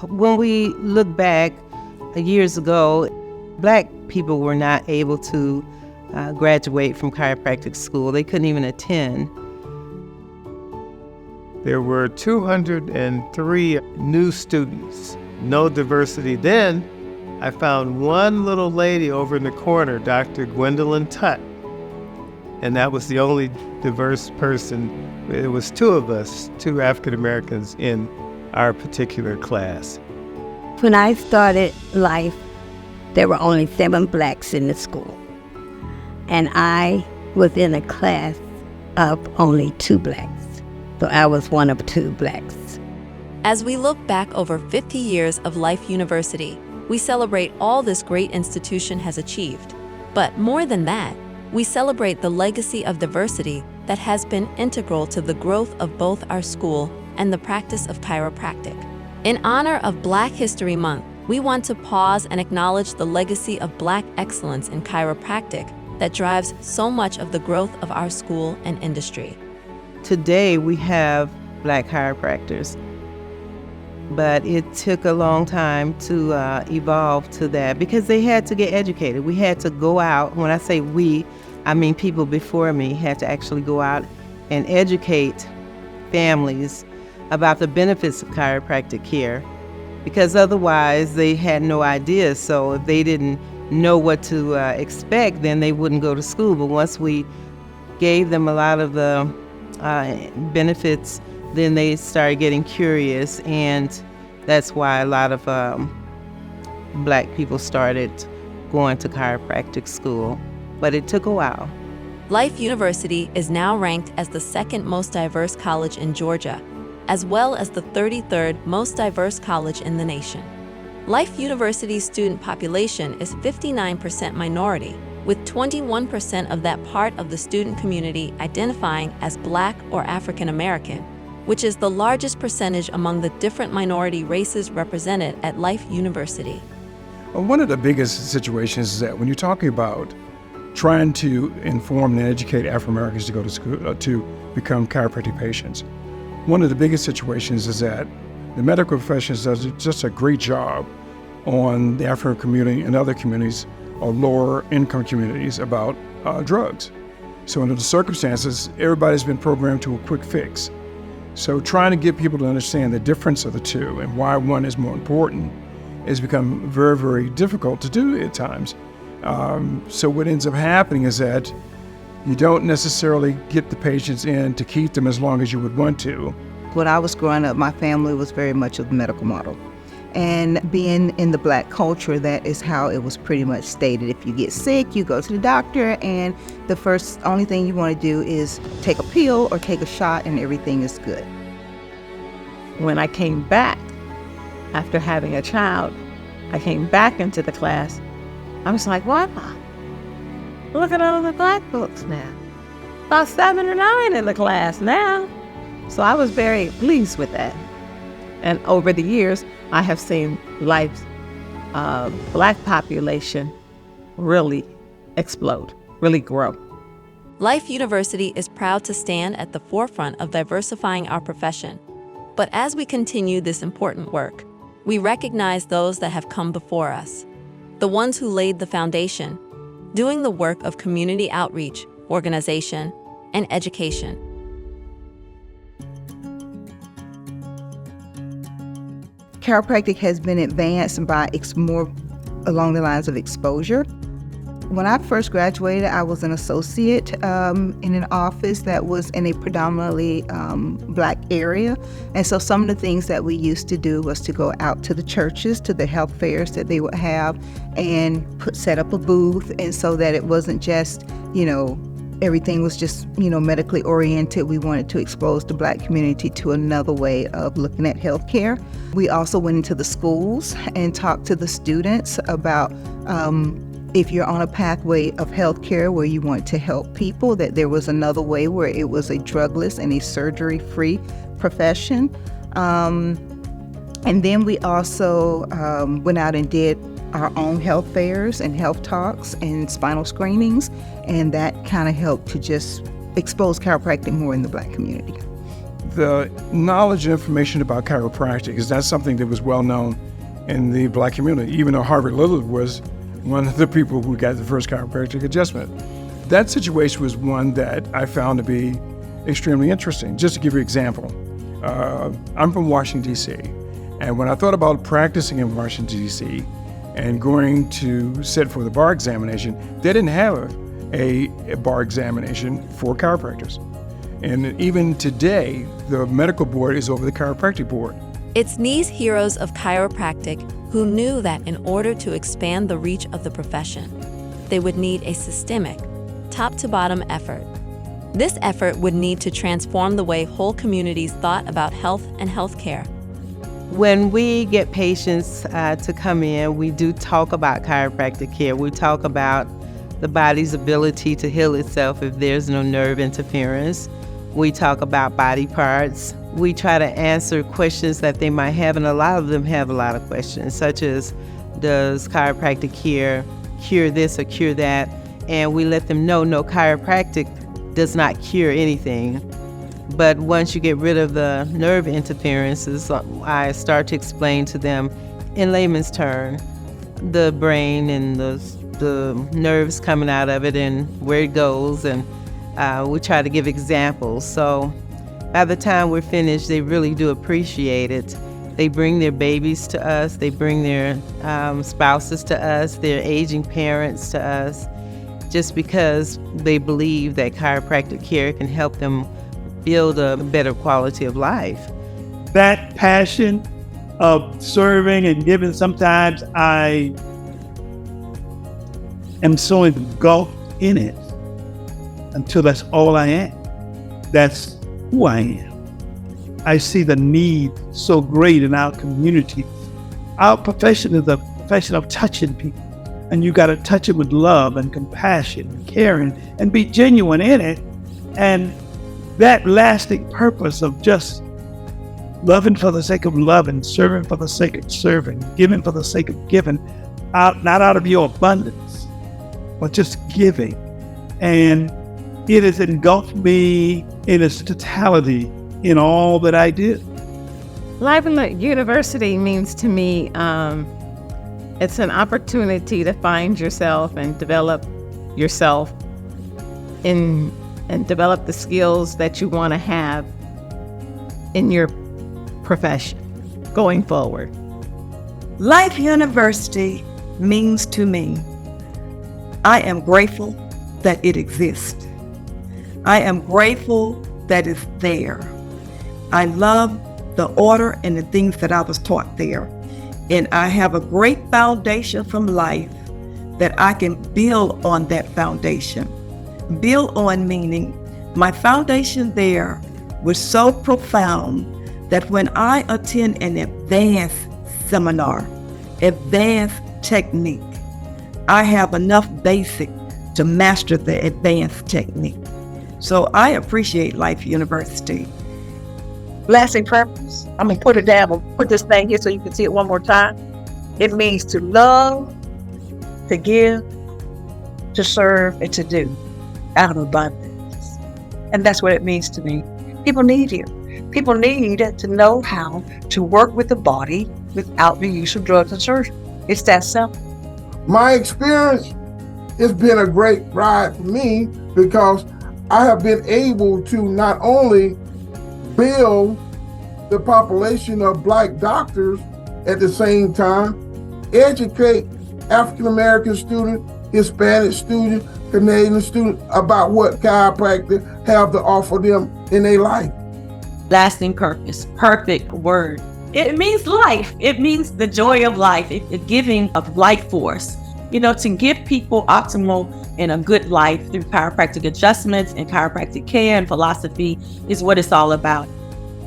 When we look back years ago, Black people were not able to graduate from chiropractic school. They couldn't even attend. There were 203 new students, no diversity. Then I found one little lady over in the corner, Dr. Gwendolyn Tutt, and that was the only diverse person. It was two of us, two African Americans in our particular class. When I started life, there were only 7 Blacks in the school, and I was in a class of only 2 Blacks. So I was one of 2 Blacks. As we look back over 50 years of Life University, we celebrate all this great institution has achieved. But more than that, we celebrate the legacy of diversity that has been integral to the growth of both our school and the practice of chiropractic. In honor of Black History Month, we want to pause and acknowledge the legacy of Black excellence in chiropractic that drives so much of the growth of our school and industry. Today we have Black chiropractors, but it took a long time to evolve to that because they had to get educated. We had to go out. When I say we, I mean people before me had to actually go out and educate families about the benefits of chiropractic care, because otherwise they had no idea. So if they didn't know what to expect, then they wouldn't go to school. But once we gave them a lot of the benefits, then they started getting curious, and that's why a lot of Black people started going to chiropractic school. But it took a while. Life University is now ranked as the 2nd most diverse college in Georgia, as well as the 33rd most diverse college in the nation. Life University's student population is 59% minority, with 21% of that part of the student community identifying as Black or African American, which is the largest percentage among the different minority races represented at Life University. One of the biggest situations is that when you're talking about trying to inform and educate African Americans to go to school to become chiropractic patients, one of the biggest situations is that the medical profession does just a great job on the African community and other communities or lower income communities about drugs. So under the circumstances, everybody's been programmed to a quick fix. So trying to get people to understand the difference of the two and why one is more important has become very, very difficult to do at times. So what ends up happening is that you don't necessarily get the patients in to keep them as long as you would want to. When I was growing up, my family was very much of the medical model. And being in the Black culture, that is how it was pretty much stated. If you get sick, you go to the doctor, and the only thing you want to do is take a pill or take a shot, and everything is good. When I came back after having a child, I came back into the class. I was like, wow, look at all the Black books now. About 7 or 9 in the class now. So I was very pleased with that. And over the years, I have seen Life's Black population really explode, really grow. Life University is proud to stand at the forefront of diversifying our profession. But as we continue this important work, we recognize those that have come before us, the ones who laid the foundation, doing the work of community outreach, organization, and education. Chiropractic has been advanced by more along the lines of exposure. When I first graduated, I was an associate in an office that was in a predominantly Black area. And so some of the things that we used to do was to go out to the churches, to the health fairs that they would have, and set up a booth. And so that it wasn't just, everything was just, medically oriented. We wanted to expose the Black community to another way of looking at healthcare. We also went into the schools and talked to the students about if you're on a pathway of healthcare where you want to help people, that there was another way where it was a drugless and a surgery-free profession. And then we also went out and did our own health fairs and health talks and spinal screenings, and that kind of helped to just expose chiropractic more in the Black community. the knowledge and information about chiropractic is not something that was well known in the Black community, even though Harvard Lillard was one of the people who got the first chiropractic adjustment. That situation was one that I found to be extremely interesting. Just to give you an example, I'm from Washington, D.C., and when I thought about practicing in Washington, D.C., and going to sit for the bar examination, they didn't have a bar examination for chiropractors. And even today, the medical board is over the chiropractic board. It's these heroes of chiropractic who knew that in order to expand the reach of the profession, they would need a systemic, top-to-bottom effort. This effort would need to transform the way whole communities thought about health and healthcare. When we get patients to come in, we do talk about chiropractic care. We talk about the body's ability to heal itself if there's no nerve interference. We talk about body parts. We try to answer questions that they might have, and a lot of them have a lot of questions, such as, does chiropractic care cure this or cure that? And we let them know, no, chiropractic does not cure anything. But once you get rid of the nerve interferences, I start to explain to them in layman's terms the brain and the nerves coming out of it and where it goes, and we try to give examples. So by the time we're finished, they really do appreciate it. They bring their babies to us, they bring their spouses to us, their aging parents to us, just because they believe that chiropractic care can help them build a better quality of life. That passion of serving and giving, sometimes I am so engulfed in it until that's all I am. That's who I am. I see the need so great in our community. Our profession is a profession of touching people, and you got to touch them with love and compassion and caring and be genuine in it. And that lasting purpose of just loving for the sake of loving, serving for the sake of serving, giving for the sake of giving, not out of your abundance, but just giving. And it has engulfed me in its totality in all that I do. Life in the university means to me, it's an opportunity to find yourself and develop yourself and develop the skills that you want to have in your profession going forward. Life University means to me, I am grateful that it exists. I am grateful that it's there. I love the order and the things that I was taught there. And I have a great foundation from life that I can build on that foundation. Build on meaning my foundation there was so profound that when I attend an advanced seminar, advanced technique, I have enough basic to master the advanced technique. So I appreciate Life University. Lasting purpose. I'm gonna put it down. I'm gonna put this thing here so you can see it one more time. It means to love, to give, to serve, and to do out of abundance. And that's what it means to me. People need you. People need to know how to work with the body without the use of drugs and surgery. It's that simple. My experience has been a great ride for me because I have been able to not only build the population of Black doctors, at the same time educate African-American students, Hispanic students, Canadian students about what chiropractic have to offer them in their life. Lasting purpose, perfect word. It means life. It means the joy of life, the giving of life force. You know, to give people optimal and a good life through chiropractic adjustments and chiropractic care and philosophy is what it's all about.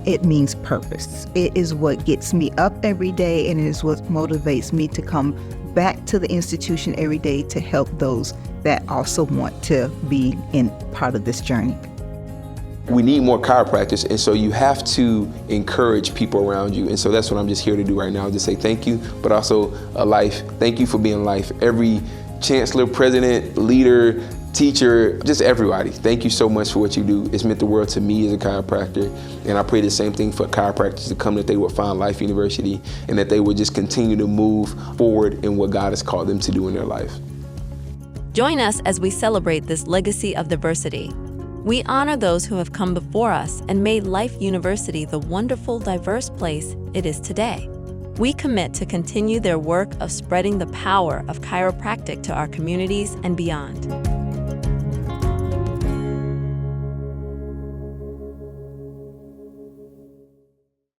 It means purpose. It is what gets me up every day, and it is what motivates me to come back to the institution every day to help those that also want to be in part of this journey. We need more chiropractors, and so you have to encourage people around you. And so that's what I'm just here to do right now, just say thank you, but also Life, thank you for being Life. Every chancellor, president, leader, teacher, just everybody. Thank you so much for what you do. It's meant the world to me as a chiropractor, and I pray the same thing for chiropractors to come, that they would find Life University and that they would just continue to move forward in what God has called them to do in their life. Join us as we celebrate this legacy of diversity. We honor those who have come before us and made Life University the wonderful, diverse place it is today. We commit to continue their work of spreading the power of chiropractic to our communities and beyond.